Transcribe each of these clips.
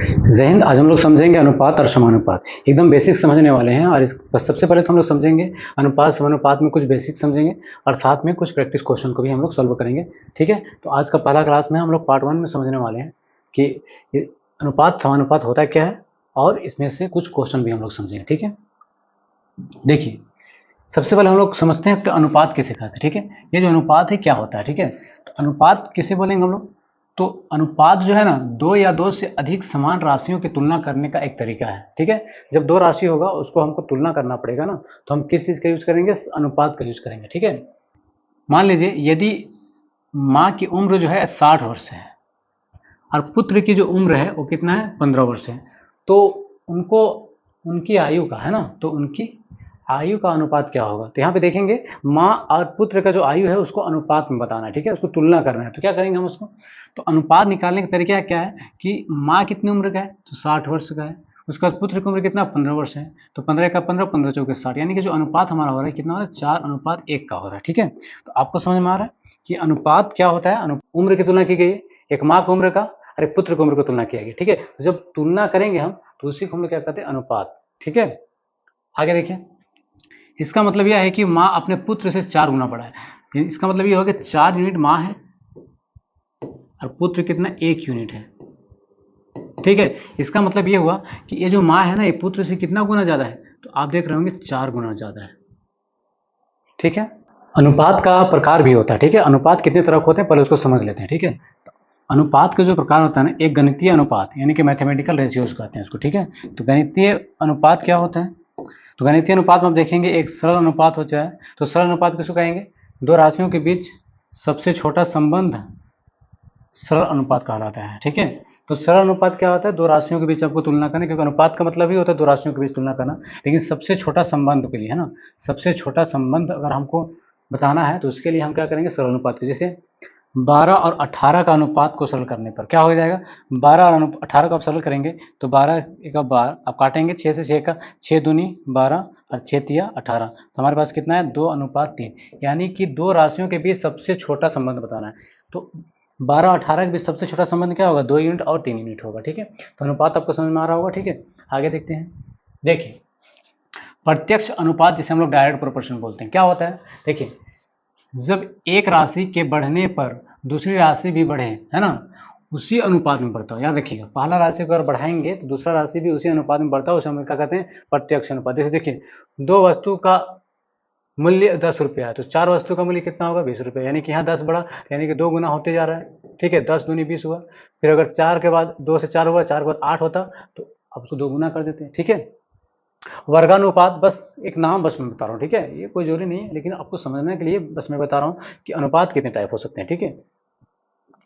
जय हिंद। आज हम लोग समझेंगे अनुपात और समानुपात, एकदम बेसिक समझने वाले हैं। और इस बस सबसे पहले तो हम लोग समझेंगे अनुपात समानुपात में कुछ बेसिक समझेंगे और साथ में कुछ प्रैक्टिस क्वेश्चन को भी हम लोग सॉल्व करेंगे। ठीक है, तो आज का पहला क्लास में हम लोग पार्ट 1 में समझने वाले हैं कि ये अनुपात समानुपात होता क्या है और इसमें से कुछ क्वेश्चन भी हम लोग समझेंगे। ठीक है, देखिए सबसे पहले हम लोग समझते हैं कि अनुपात किसे कहते हैं। ठीक है, ये जो अनुपात है क्या होता है। ठीक है, तो अनुपात किसे बोलेंगे हम लोग, तो अनुपात जो है ना, दो या दो से अधिक समान राशियों की तुलना करने का एक तरीका है। ठीक है, जब दो राशि होगा उसको हमको तुलना करना पड़ेगा ना, तो हम किस चीज का यूज करेंगे, अनुपात का यूज करेंगे। ठीक है, मान लीजिए यदि माँ की उम्र जो है 60 वर्ष है और पुत्र की जो उम्र है वो कितना है, 15 वर्ष है, तो उनको उनकी आयु का है ना, तो उनकी आयु का अनुपात क्या होगा। तो यहाँ पे देखेंगे माँ और पुत्र का जो आयु है उसको अनुपात में बताना है। ठीक है, उसको तुलना करना है, तो क्या करेंगे हम उसको, तो अनुपात निकालने का तरीका क्या है कि माँ कितनी उम्र का है, तो 60 वर्ष का है, उसका पुत्र की उम्र कितना, 15 वर्ष है, तो 15 का 15, 15 चौके 60, यानी कि जो अनुपात हमारा हो रहा है कितना हो रहा है, 4:1 का हो रहा है। ठीक है, तो आपको समझ में आ रहा है कि अनुपात क्या होता है। उम्र की तुलना की गई है, एक माँ की उम्र का और एक पुत्र की उम्र की तुलना की गई। ठीक है, तो जब तुलना करेंगे हम तो उसी को हम लोग क्या कहते हैं, अनुपात। ठीक है, आगे देखिए, इसका मतलब यह है कि माँ अपने पुत्र से 4 गुना बड़ा है। इसका मतलब यह होगा कि 4 यूनिट माँ है और पुत्र कितना, 1 यूनिट है। ठीक है, इसका मतलब यह हुआ कि ये जो माँ है ना, ये पुत्र से कितना गुना ज्यादा है, तो आप देख रहे होंगे 4 गुना ज्यादा है। ठीक है, अनुपात का प्रकार भी होता है। ठीक है, अनुपात कितने तरह के होते हैं पहले उसको समझ लेते हैं। ठीक है, अनुपात का जो प्रकार होता है ना, एक गणितीय अनुपात यानी कि मैथमेटिकल रेशियोज कहते हैं इसको। ठीक है, तो गणितीय अनुपात क्या होता है, तो गणितीय अनुपात में आप देखेंगे एक सरल अनुपात हो जाए, तो सरल अनुपात किसको कहेंगे, दो राशियों के बीच सबसे छोटा संबंध सरल अनुपात कहलाता है। ठीक है, तो सरल अनुपात क्या होता है, दो राशियों के बीच आपको तुलना करना, क्योंकि अनुपात का मतलब ही होता है दो राशियों के बीच तुलना करना, लेकिन सबसे छोटा संबंध के लिए है ना, सबसे छोटा संबंध अगर हमको बताना है तो उसके लिए हम क्या करेंगे, सरल अनुपात के, जैसे 12 और 18 का अनुपात को सरल करने पर क्या हो जाएगा, 12 और 18 को आप सरल करेंगे तो 12 एक 12 आप काटेंगे, 6 से 6 का 6 दूनी 12 और 6 तिया 18, तो हमारे पास कितना है, 2:3, यानी कि दो राशियों के बीच सबसे छोटा संबंध बताना है। तो 12 और 18 के बीच सबसे छोटा संबंध क्या होगा, 2 यूनिट और 3 यूनिट होगा। ठीक है, तो अनुपात आपको समझ में आ रहा होगा। ठीक है, आगे देखते हैं। देखिए प्रत्यक्ष अनुपात जिसे हम लोग डायरेक्ट प्रोपोर्शन बोलते हैं, क्या होता है, देखिए जब एक राशि के बढ़ने पर दूसरी राशि भी बढ़े, है ना, उसी अनुपात में बढ़ता हो। याद रखिएगा, पहला राशि को अगर बढ़ाएंगे तो दूसरा राशि भी उसी अनुपात में बढ़ता है, उसे हम क्या कहते हैं, प्रत्यक्ष अनुपात। जैसे देखिए दो वस्तु का मूल्य 10 रुपया है तो चार वस्तु का मूल्य कितना होगा, 20 रुपये, यानी कि यहाँ 10 बढ़ा, यानी कि 2 गुना होते जा रहा है। ठीक है, 10 दूनी 20 हुआ, फिर अगर 4 के बाद 2 से 4 हुआ, 4 के बाद 8 होता, तो अब उसको 2 गुना कर देते हैं। ठीक है, वर्गानुपात बस एक नाम बस मैं बता रहा हूँ। ठीक है, ये कोई जरूरी नहीं है, लेकिन आपको समझने के लिए बस मैं बता रहा हूँ कि अनुपात कितने टाइप हो सकते हैं। ठीक है,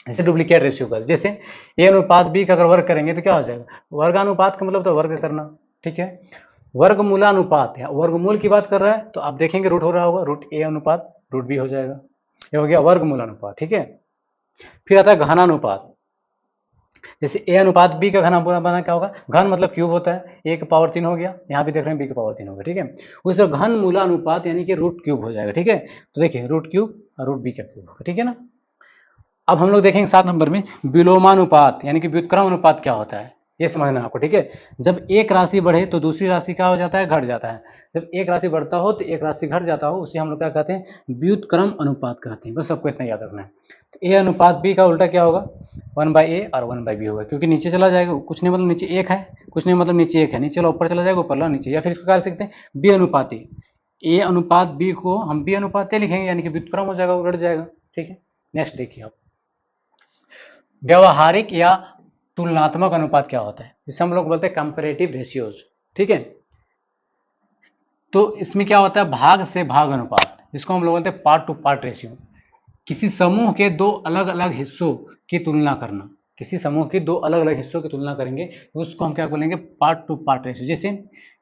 जैसे डुप्लीकेट रेशियो का, जैसे ए अनुपात बी का अगर वर्ग करेंगे तो क्या हो जाएगा, वर्गानुपात का मतलब तो वर्ग करना। ठीक है, वर्गमूलानुपात या वर्गमूल की बात कर रहा है तो आप देखेंगे रूट हो रहा होगा, रूट ए अनुपात रूट बी हो जाएगा, ये हो गया वर्गमूलानुपात। ठीक है, फिर आता है घनानुपात, जैसे ए अनुपात बी का घन बना क्या होगा, घन मतलब क्यूब होता है, ए की पावर 3 हो गया, यहाँ भी देख रहे हैं बी की पावर 3 हो गया। ठीक है, उस घन मूलानुपात यानी कि रूट क्यूब हो जाएगा। ठीक है, तो देखिए रूट क्यूब और रूट बी का क्यूब होगा। ठीक है ना, अब हम लोग देखेंगे 7 नंबर में विलोमानुपात यानी कि व्युत्क्रम अनुपात क्या होता है, ये समझना है आपको। ठीक है, जब एक राशि बढ़े तो दूसरी राशि क्या हो जाता है, घट जाता है। जब एक राशि बढ़ता हो तो एक राशि घट जाता हो, उसे हम लोग क्या कहते हैं, व्युत्क्रम अनुपात कहते हैं। बस सबको इतना याद रखना है। तो ए अनुपात बी का उल्टा क्या होगा, 1/a और 1/b होगा, क्योंकि नीचे चला जाएगा, कुछ नहीं मतलब नीचे एक है, कुछ नहीं मतलब नीचे एक है, नीचे वाला ऊपर चला जाएगा, ऊपर वाला नीचे, या फिर इसको क्या लिख सकते हैं, बी अनुपाती, ए अनुपात बी को हम बी अनुपात ए लिखेंगे, यानी कि व्युत्क्रम हो जाएगा, उलट जाएगा। ठीक है, नेक्स्ट देखिए आप, व्यवहारिक या तुलनात्मक अनुपात क्या होता है, जिसे हम लोग बोलते हैं कंपैरेटिव रेशियोज। ठीक है, तो इसमें क्या होता है, भाग से भाग अनुपात, जिसको हम लोग बोलते हैं पार्ट टू पार्ट रेशियो। किसी समूह के दो अलग अलग हिस्सों की तुलना करना, किसी समूह के दो अलग अलग हिस्सों की तुलना करेंगे तो उसको हम क्या बोलेंगे, पार्ट टू पार्ट रेशियो। जैसे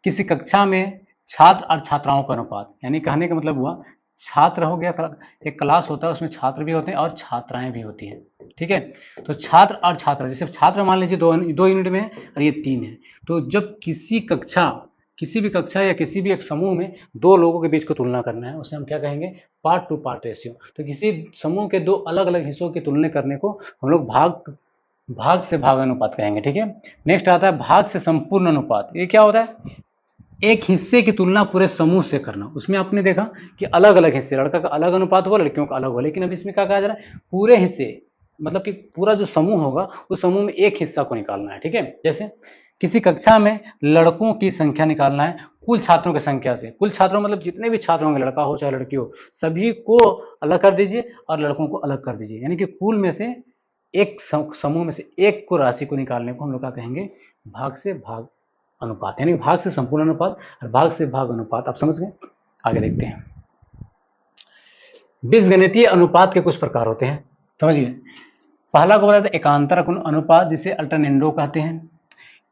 किसी कक्षा में छात्र और छात्राओं का अनुपात, यानी कहने का मतलब हुआ छात्र हो गया, एक क्लास होता है उसमें छात्र भी होते हैं और छात्राएं भी होती हैं। ठीक है, तो छात्र और छात्रा, जैसे छात्र मान लीजिए दो यूनिट में है और ये 3 है, तो जब किसी भी कक्षा या किसी भी एक समूह में दो लोगों के बीच को तुलना करना है, उसे हम क्या कहेंगे, पार्ट टू पार्ट रेशियो। तो किसी समूह के दो अलग अलग हिस्सों की तुलना करने को हम लोग भाग भाग से भाग अनुपात कहेंगे, ठीक है। नेक्स्ट आता है भाग से संपूर्ण अनुपात। ये क्या होता है? एक हिस्से की तुलना पूरे समूह से करना। उसमें आपने देखा कि अलग अलग हिस्से, लड़का का अलग अनुपात हुआ, लड़कियों का अलग हुआ, लेकिन अब इसमें क्या कहा जा रहा है? पूरे हिस्से, मतलब कि पूरा जो समूह होगा उस समूह में एक हिस्सा को निकालना है, ठीक है। जैसे किसी कक्षा में लड़कों की संख्या निकालना है कुल छात्रों की संख्या से। कुल छात्रों मतलब जितने भी छात्र होंगे, लड़का हो चाहे लड़की हो, सभी को अलग कर दीजिए और लड़कों को अलग कर दीजिए, यानी कि कुल में से एक समूह में से एक को राशि को निकालने को हम लोग क्या कहेंगे? भाग से भाग अनुपात, यानी भाग से संपूर्ण अनुपात और भाग से भाग अनुपात। आप समझ गए? आगे देखते हैं। बीजगणितीय अनुपात के कुछ प्रकार होते हैं, समझिए। पहला को बताते हैं एकांतर अनुपात, जिसे अल्टरनेंडो कहते हैं।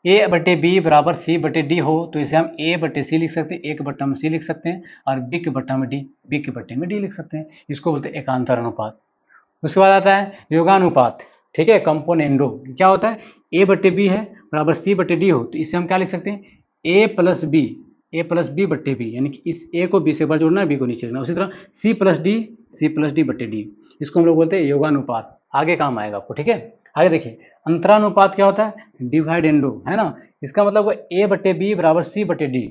ए बटे बी बराबर सी बटे डी हो तो इसे हम ए बटे सी लिख सकते हैं, ए के बट्टा में सी लिख सकते हैं, और बी के बट्टा में डी, बी के बट्टे में डी लिख सकते हैं। इसको बोलते हैं एकांतर अनुपात। उसके बाद आता है योगानुपात, ठीक है, कंपोनेंडो। क्या होता है? ए बटे बी है बराबर सी बटे डी हो तो इसे हम क्या लिख सकते हैं? ए प्लस बी बट्टे बी, यानी कि इस ए को बी से ऊपर जोड़ना है, बी को नीचे रखना। उसी तरह सी प्लस डी बट्टे डी, इसको हम लोग बोलते हैं योगानुपात। आगे काम आएगा आपको, ठीक है। आगे देखिए अंतरानुपात क्या होता है? डिवाइडेंडो, है ना। इसका मतलब ए बटे बी बराबर सी बटे डी।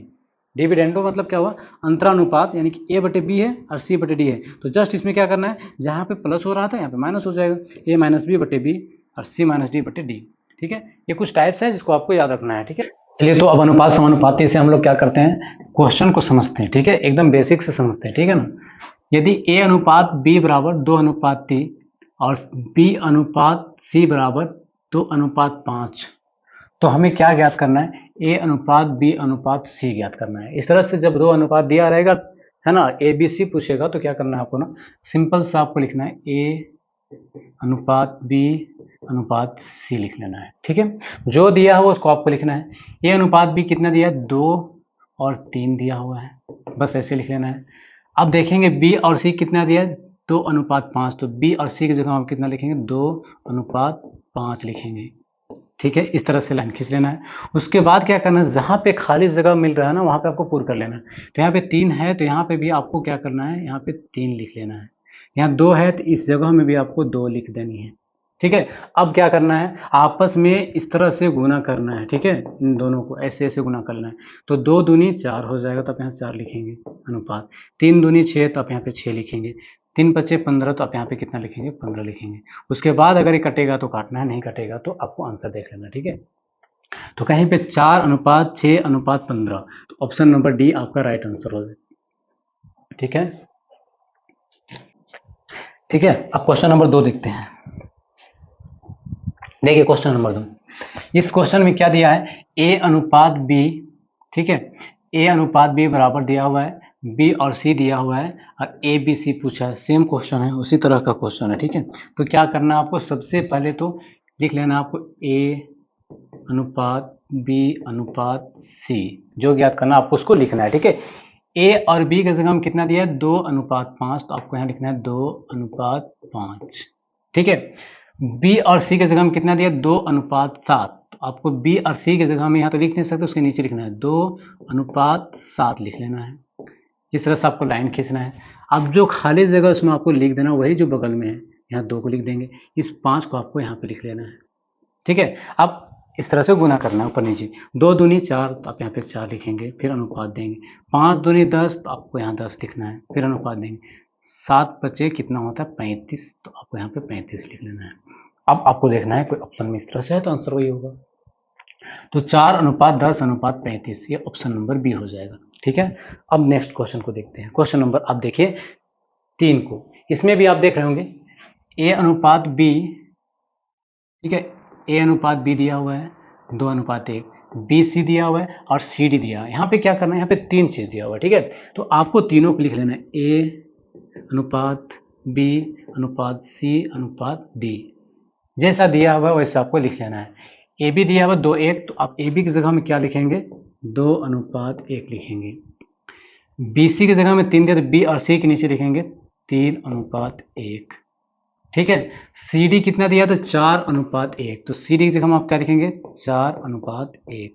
डिविडेंडो मतलब क्या हुआ? अंतरानुपात, यानी कि ए बटे बी है और सी बटे डी है, तो जस्ट इसमें क्या करना है? जहाँ पे प्लस हो रहा था यहाँ पे माइनस हो जाएगा, ए माइनस बी बटे बी और सी माइनस डी बटे डी, ठीक है। ये कुछ टाइप्स है जिसको आपको याद रखना है, ठीक है। चलिए तो अब अनुपात समानुपाती से हम लोग क्या करते हैं? क्वेश्चन को समझते हैं, ठीक है, एकदम बेसिक से समझते हैं, ठीक है ना। यदि ए अनुपात बी बराबर 2:3 और बी अनुपात सी बराबर 2:5, तो हमें क्या ज्ञात करना है? ए अनुपात बी अनुपात सी ज्ञात करना है। इस तरह से जब 2 अनुपात दिया रहेगा, है ना, ए बी सी पूछेगा तो क्या करना है आपको ना? सिंपल सा आपको लिखना है ए अनुपात बी अनुपात सी लिख लेना है, ठीक है। जो दिया है वो उसको आपको लिखना है। ए अनुपात बी कितना दिया है? 2 और 3 दिया हुआ है, बस ऐसे लिख लेना है। अब देखेंगे बी और सी कितना दिया है? 2:5, तो बी और सी की जगह हम कितना लिखेंगे? 2:5 लिखेंगे, ठीक है। इस तरह से लाइन खींच लेना है। उसके बाद क्या करना है? जहाँ पे खाली जगह मिल रहा है ना, वहाँ पे आपको पूर्ण कर लेना है। तो यहाँ पे 3 है तो यहाँ पे भी आपको क्या करना है? यहाँ पे 3 लिख लेना है। यहाँ 2 है तो इस जगह में भी आपको 2 लिख देनी है, ठीक है। अब क्या करना है? आपस में इस तरह से गुना करना है, ठीक है। इन दोनों को ऐसे ऐसे गुना करना है। तो 2 दूनी 4 हो जाएगा तो आप यहाँ 4 लिखेंगे अनुपात। 3 दूनी 6 तो आप यहाँ पे 6 लिखेंगे। 3 पचे 15 तो आप यहाँ पे कितना लिखेंगे? 15 लिखेंगे। उसके बाद अगर ये कटेगा तो काटना है, नहीं कटेगा तो आपको आंसर देख लेना, ठीक है। तो कहीं पे 4:6:15, तो ऑप्शन नंबर डी आपका राइट आंसर हो जाएगा, ठीक है। ठीक है, अब क्वेश्चन नंबर 2 देखते हैं। देखिए क्वेश्चन नंबर 2, इस क्वेश्चन में क्या दिया है? ए अनुपात बी, ठीक है, ए अनुपात बी बराबर दिया हुआ है, बी और सी दिया हुआ है और ए बी सी पूछा है। सेम क्वेश्चन है, उसी तरह का क्वेश्चन है, ठीक है। तो क्या करना है आपको? सबसे पहले तो लिख लेना आपको ए अनुपात बी अनुपात सी, जो ज्ञात करना आपको उसको लिखना है, ठीक है। ए और बी की जगह हम कितना दिया है? 2:5, तो आपको यहाँ लिखना है 2:5, ठीक है। बी और सी की जगह हम कितना दिया? 2:7, तो आपको बी और सी की जगह हम यहाँ तो लिख नहीं सकते, उसके नीचे लिखना है 2:7 लिख लेना है। इस तरह से आपको लाइन खींचना है। अब जो खाली जगह उसमें आपको लिख देना वही जो बगल में है, यहाँ 2 को लिख देंगे, इस 5 को आपको यहाँ पे लिख लेना है, ठीक है। अब इस तरह से गुना करना है ऊपर नीचे। 2 दूनी 4 तो आप यहाँ पे 4 लिखेंगे, फिर अनुपात देंगे। 5 दूनी 10 तो आपको यहाँ 10 लिखना है, फिर अनुपात देंगे। 7 बचे कितना होता है? 35, तो आपको यहाँ पे 35 लिख लेना है। अब आपको देखना है कोई ऑप्शन में इस तरह से है तो आंसर वही होगा। तो 4:10:35, ये ऑप्शन नंबर बी हो जाएगा, ठीक है। अब नेक्स्ट क्वेश्चन को देखते हैं। क्वेश्चन नंबर आप देखिए 3 को, इसमें भी आप देख रहे होंगे ए अनुपात बी, ठीक है, ए अनुपात बी दिया हुआ है 2:1, बी सी दिया हुआ है और सी डी दिया है। यहाँ पे क्या करना है? यहाँ पे 3 चीज़ दिया हुआ है, ठीक है। तो आपको तीनों को लिख लेना है, ए अनुपात बी अनुपात सी अनुपात डी, जैसा दिया हुआ है वैसा आपको लिख लेना है। ए बी दिया हुआ 2:1, तो आप ए बी की जगह में क्या लिखेंगे? 2:1 लिखेंगे। बी सी की जगह में 3 दिया तो बी और सी के नीचे लिखेंगे 3:1, ठीक है। सी डी कितना दिया? तो 4:1, तो सी डी की जगह हम आप क्या लिखेंगे? 4:1।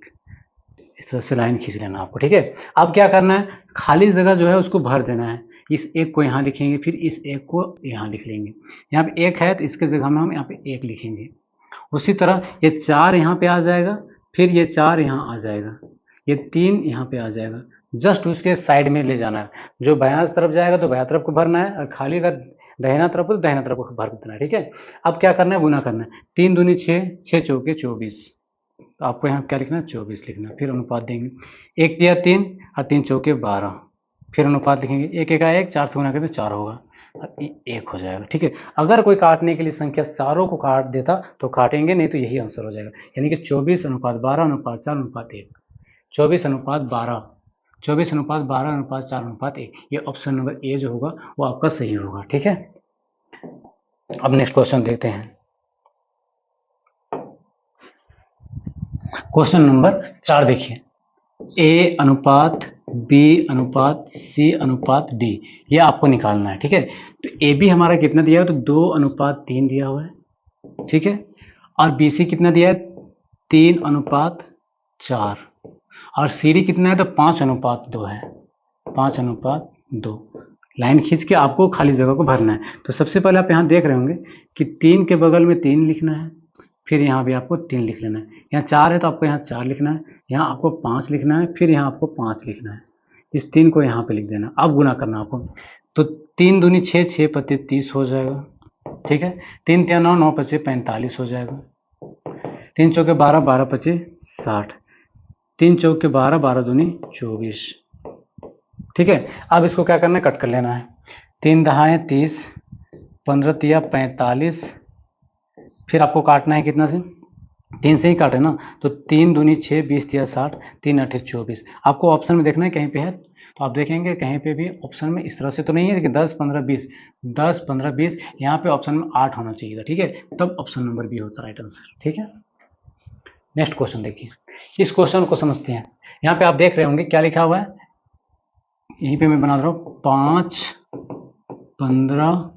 इस तरह से लाइन खींच लेना आपको, ठीक है। अब क्या करना है? खाली जगह जो है उसको भर देना है। इस एक को यहाँ लिखेंगे, फिर इस एक को यहाँ लिख लेंगे। यहाँ पे 1 है तो इसके जगह में हम यहाँ पे 1 लिखेंगे। उसी तरह ये 4 यहाँ पे आ जाएगा, फिर ये 4 यहाँ आ जाएगा, ये 3 यहाँ पे आ जाएगा, जस्ट उसके साइड में ले जाना है। जो बायां तरफ जाएगा तो बायां तरफ को भरना है, और खाली अगर दाहिना तरफ हो तो दाहिना तरफ को भर देना है, ठीक है। अब क्या करना है, गुना करना है। 3 दूनी 6, 6 चौके 24, तो आपको यहाँ क्या लिखना है, 24 लिखना है। फिर अनुपात देंगे, 1 दिया 3 और 3 चौके 12, फिर अनुपात लिखेंगे, 1 1 1, 4 से गुना करें तो 4 होगा, और 1 हो जाएगा, ठीक है। अगर कोई काटने के लिए संख्या चारों को काट देता तो काटेंगे, नहीं तो यही आंसर हो जाएगा, यानी कि 24 अनुपात 12 अनुपात 4 अनुपात 1, 24 अनुपात 12, 24 अनुपात 12 अनुपात 4 अनुपात 1, ये ऑप्शन नंबर ए जो होगा वो आपका सही होगा, ठीक है। अब नेक्स्ट क्वेश्चन देखते हैं। क्वेश्चन नंबर 4 देखिए, ए अनुपात बी अनुपात सी अनुपात डी, ये आपको निकालना है, ठीक है। तो ए बी हमारा कितना दिया है, तो 2 अनुपात 3 दिया हुआ है, ठीक है। और बी सी कितना दिया है, 3 अनुपात 4, और सी डी कितना है, तो 5 अनुपात 2 है, 5 अनुपात 2। लाइन खींच के आपको खाली जगह को भरना है। तो सबसे पहले आप यहाँ देख रहे होंगे कि 3 के बगल में 3 लिखना है, फिर यहाँ भी आपको 3 लिख लेना है। यहाँ 4 है तो आपको यहाँ 4 लिखना है, यहाँ आपको 5 लिखना है, फिर यहाँ आपको 5 लिखना है, इस 3 को यहाँ पे लिख देना। अब गुना करना आपको, तो 3 दूनी 6, 6 पत्ते 30 हो जाएगा, ठीक है। 3 तिया 9, 9 पचे 45 हो जाएगा, 3 चौके 12, 12 पचे 60, 3 चौके 12, 12 दूनी 24, ठीक है। अब इसको क्या करना है, कट कर लेना है। 3 दहाएं 30, 15 तिया 45, फिर आपको काटना है कितना से, 3 से ही काटे ना, तो 3 दूनी 6, 20 तिया 60, 3 8 24। आपको ऑप्शन में देखना है कहीं पे है, तो आप देखेंगे कहीं पे भी ऑप्शन में इस तरह से तो नहीं है, लेकिन 10 15 20, 10 15 20, यहाँ पे ऑप्शन में 8 होना चाहिए था, ठीक है। तब ऑप्शन नंबर बी होता है राइट आंसर, ठीक है। नेक्स्ट क्वेश्चन देखिए, इस क्वेश्चन को समझते हैं। यहाँ पे आप देख रहे होंगे क्या लिखा हुआ है, यहीं पे मैं बना रहा हूँ, 5 15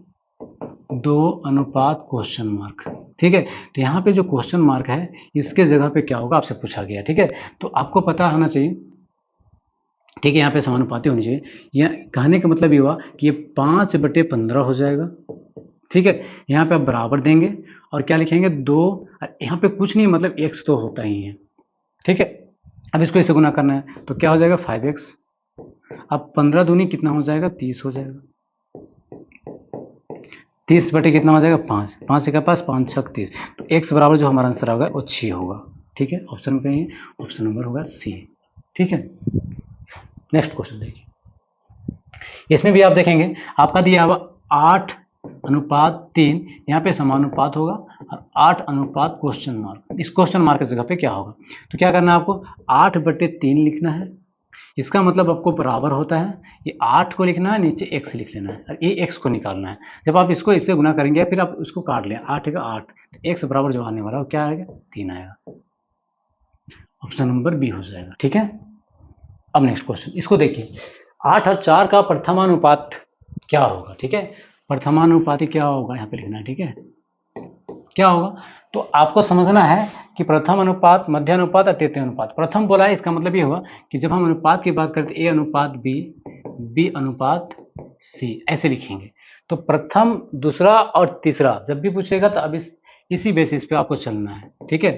2 अनुपात क्वेश्चन मार्क, ठीक है। तो यहाँ पे जो क्वेश्चन मार्क है इसके जगह पे क्या होगा आपसे पूछा गया, ठीक है। तो आपको पता होना चाहिए, ठीक है, यहाँ पे समानुपाती होनी चाहिए। यह कहने का मतलब ये हुआ कि ये 5/15 हो जाएगा, ठीक है। यहाँ पे आप बराबर देंगे और क्या लिखेंगे 2, यहाँ पे कुछ नहीं, मतलब x तो होता ही है, ठीक है। अब इसको इससे गुना करना है तो क्या हो जाएगा 5x। अब 15 दूनी कितना हो जाएगा, 30 हो जाएगा, 30 बटे कितना हो जाएगा 5, 5 के पास 5 6 30, तो x बराबर जो हमारा आंसर होगा वो 6 होगा, ठीक है। ऑप्शन में कहीं ऑप्शन नंबर होगा सी, ठीक है। नेक्स्ट क्वेश्चन देखिए, इसमें भी आप देखेंगे आपका दिया हुआ 8 अनुपात 3, यहाँ पे समानुपात होगा, और 8 अनुपात क्वेश्चन मार्क, इस क्वेश्चन मार्क की जगह पे क्या होगा, तो क्या करना है आपको 8/3 लिखना है। इसका मतलब आपको बराबर होता है, ये 8 को लिखना है, नीचे x लिख लेना है, और ये x को निकालना है। जब आप इसको इससे गुना करेंगे फिर आप उसको काट लें, 8 का 8, x बराबर जो आने वाला है वो क्या आएगा, 3 आएगा, ऑप्शन नंबर बी हो जाएगा, ठीक है। अब नेक्स्ट क्वेश्चन, इसको देखिए, 8 और 4 का प्रथमानुपात क्या होगा, ठीक है। प्रथमानुपाती क्या होगा यहाँ पे लिखना है, ठीक है। क्या होगा, तो आपको समझना है कि प्रथम अनुपात, मध्य अनुपात और तृतीय अनुपात। प्रथम बोला है, इसका मतलब ये हुआ कि जब हम अनुपात की बात करते हैं, a अनुपात b, b अनुपात c, ऐसे लिखेंगे। तो प्रथम, दूसरा और तीसरा जब भी पूछेगा तो अब इसी बेसिस पे आपको चलना है, ठीक है,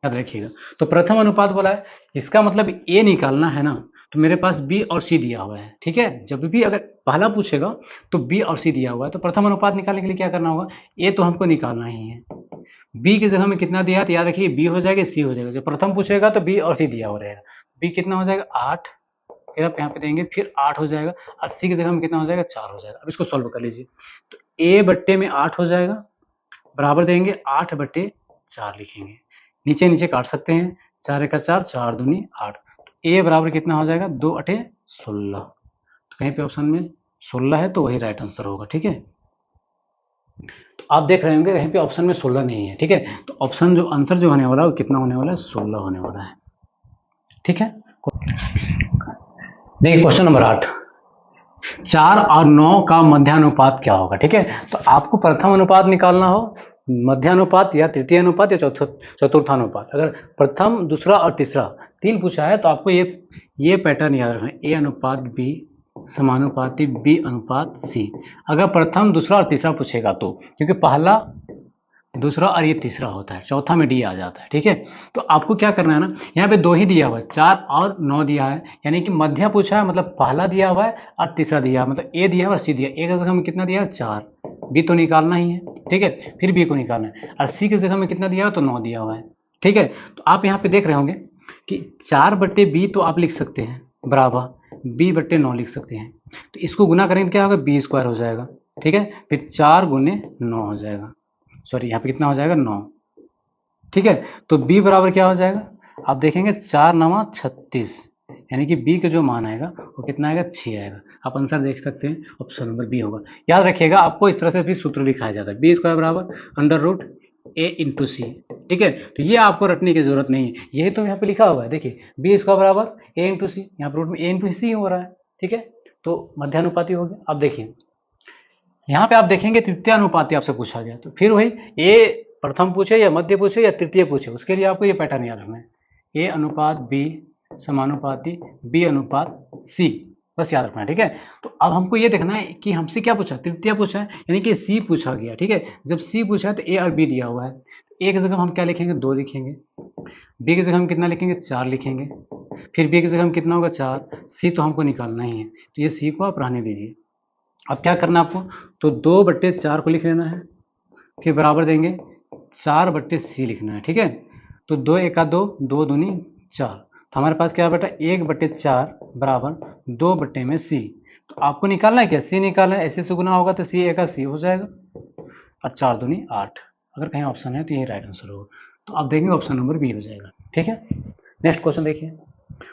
याद रखिएगा। तो प्रथम अनुपात बोला है, इसका मतलब a निकालना है ना, तो मेरे पास b और c दिया हुआ है, ठीक है। जब भी अगर पहला पूछेगा तो b और c दिया हुआ है, तो प्रथम अनुपात निकालने के लिए क्या करना होगा, a तो हमको निकालना ही है, b की जगह में कितना दिया है तो याद रखिए b हो जाएगा, c हो जाएगा। जब प्रथम पूछेगा तो b और c दिया हुआ रहेगा, b कितना हो जाएगा 8, फिर आप यहाँ पे देंगे, फिर 8 हो जाएगा, और c की जगह में कितना हो जाएगा 4 हो जाएगा। अब इसको सॉल्व कर लीजिए, तो a बट्टे में 8 हो जाएगा, बराबर देंगे 8/4 लिखेंगे, नीचे नीचे काट सकते हैं, 4 का 4, 4 दूनी 8, तो a बराबर कितना हो जाएगा 2 8 16, तो कहीं पे ऑप्शन में 16 है तो वही राइट आंसर होगा, ठीक है। तो आप देख रहे होंगे कहीं पे ऑप्शन में 16 नहीं है, ठीक है। तो ऑप्शन जो आंसर जो होने वाला है वो कितना होने वाला है, 16 होने वाला है, ठीक है। देखिए क्वेश्चन नंबर 8, 4 और 9 का मध्यानुपात क्या होगा, ठीक है। तो आपको प्रथम अनुपात निकालना हो, मध्यानुपात या तृतीय अनुपात या चतुर्थानुपात। अगर प्रथम, दूसरा और तीसरा 3 पूछा है तो आपको ये पैटर्न याद रखना है, a अनुपात b समानुपाती b अनुपात c। अगर प्रथम, दूसरा और तीसरा पूछेगा तो, क्योंकि पहला, दूसरा और ये तीसरा होता है, चौथा में डी आ जाता है। ठीक है, तो आपको क्या करना है ना, यहाँ पे 2 ही दिया हुआ है, 4 और 9 दिया है, यानी कि मध्य पूछा है, मतलब पहला दिया हुआ है और तीसरा दिया है, मतलब ए दिया हुआ सी दिया। ए की जगह में कितना दिया है 4, बी तो निकालना ही है। ठीक है, फिर बी को निकालना है, और सी की जगह में कितना दिया है तो 9 दिया हुआ है। ठीक है, तो आप यहाँ पे देख रहे होंगे कि 4/b तो आप लिख सकते हैं बराबर b/9 लिख सकते हैं। तो इसको गुना करेंगे तो क्या होगा, b² हो जाएगा। ठीक है, फिर 4 गुने 9 हो जाएगा, सॉरी यहाँ पे कितना हो जाएगा 9। ठीक है, तो b बराबर क्या हो जाएगा, आप देखेंगे 4 9 36, यानी कि b का जो मान आएगा वो कितना आएगा 6 आएगा। आप आंसर देख सकते हैं, ऑप्शन नंबर बी होगा। याद रखिएगा, आपको इस तरह से भी सूत्र लिखाया जाता है, b² बराबर √a/c। ठीक है, तो ये आपको रटने की जरूरत नहीं है, यही तो यहाँ पे लिखा हुआ है। देखिए b² बराबर a/c, यहाँ पर रूट में a/c हो रहा है। ठीक है, तो मध्यानुपाती हो गया। अब देखिए यहाँ पे आप देखेंगे तृतीय अनुपाती आपसे पूछा गया, तो फिर वही ए प्रथम पूछे या मध्य पूछे या तृतीय पूछे, उसके लिए आपको ये पैटर्न याद रखना है, ए अनुपात बी समानुपाती बी अनुपात सी, बस याद रखना है। ठीक है, तो अब हमको ये देखना है कि हमसे क्या पूछा, तृतीय पूछा है, यानी कि सी पूछा गया। ठीक है, जब सी पूछा है तो ए और बी दिया हुआ है, ए की जगह हम क्या लिखेंगे 2 लिखेंगे, बी की जगह हम कितना लिखेंगे 4 लिखेंगे, फिर बी की जगह हम कितना होगा 4, सी तो हमको निकालना ही है, तो ये सी को आप रहने दीजिए। अब क्या करना आपको, तो 2/4 को लिख लेना है, फिर बराबर देंगे 4/c लिखना है। ठीक है, तो 2 एका 2, 2 दूनी 4, तो हमारे पास क्या बेटा 1/4 बराबर 2/c। तो आपको निकालना है क्या, सी निकालना है, ऐसे से गुना होगा तो सी एका सी हो जाएगा, और 4 दूनी 8, अगर कहीं ऑप्शन है तो यही राइट आंसर होगा। तो आप देखेंगे ऑप्शन नंबर बी हो जाएगा। ठीक है, नेक्स्ट क्वेश्चन देखिए,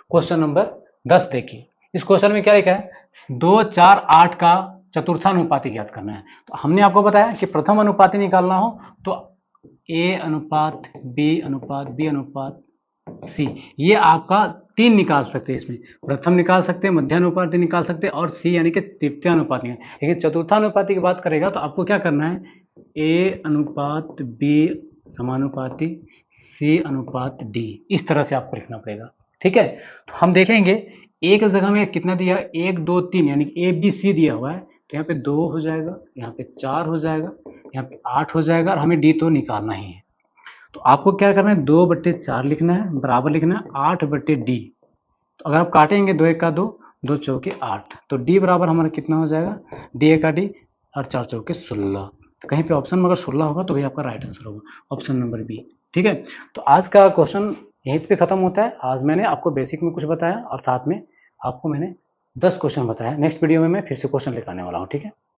क्वेश्चन नंबर 10 देखिए। इस क्वेश्चन में क्या लिखा है, 2 4 8 का चतुर्थानुपाती ज्ञात करना है। तो हमने आपको बताया कि प्रथम अनुपाती निकालना हो तो ए अनुपात बी अनुपात सी, ये आपका 3 निकाल सकते हैं, इसमें प्रथम निकाल सकते हैं, मध्यानुपाती निकाल सकते हैं, और सी यानी कि तृतीय अनुपाती। लेकिन चतुर्थानुपाती की बात करेगा तो आपको क्या करना है, ए अनुपात बी समानुपाती सी अनुपात डी, इस तरह से आपको लिखना पड़ेगा। ठीक है, तो हम देखेंगे ए की जगह में कितना दिया है 1 2 3, यानी कि ए बी सी दिया हुआ है, तो यहाँ पे 2 हो जाएगा, यहाँ पे 4 हो जाएगा, यहाँ पे 8 हो जाएगा, और हमें डी तो निकालना ही है। तो आपको क्या करना है 2/4 लिखना है, बराबर लिखना है 8/d। तो अगर आप काटेंगे 2 एका 2, 2 चौके 8, तो डी बराबर हमारा कितना हो जाएगा, डी एका डी और 4 चौके 16। तो कहीं पे ऑप्शन में अगर 16 होगा तो वही आपका राइट आंसर होगा, ऑप्शन नंबर बी। ठीक है, तो आज का क्वेश्चन यहीं पे खत्म होता है। आज मैंने आपको बेसिक में कुछ बताया और साथ में आपको मैंने 10 क्वेश्चन बताया। नेक्स्ट वीडियो में मैं फिर से क्वेश्चन लेकर आने वाला हूँ। ठीक है।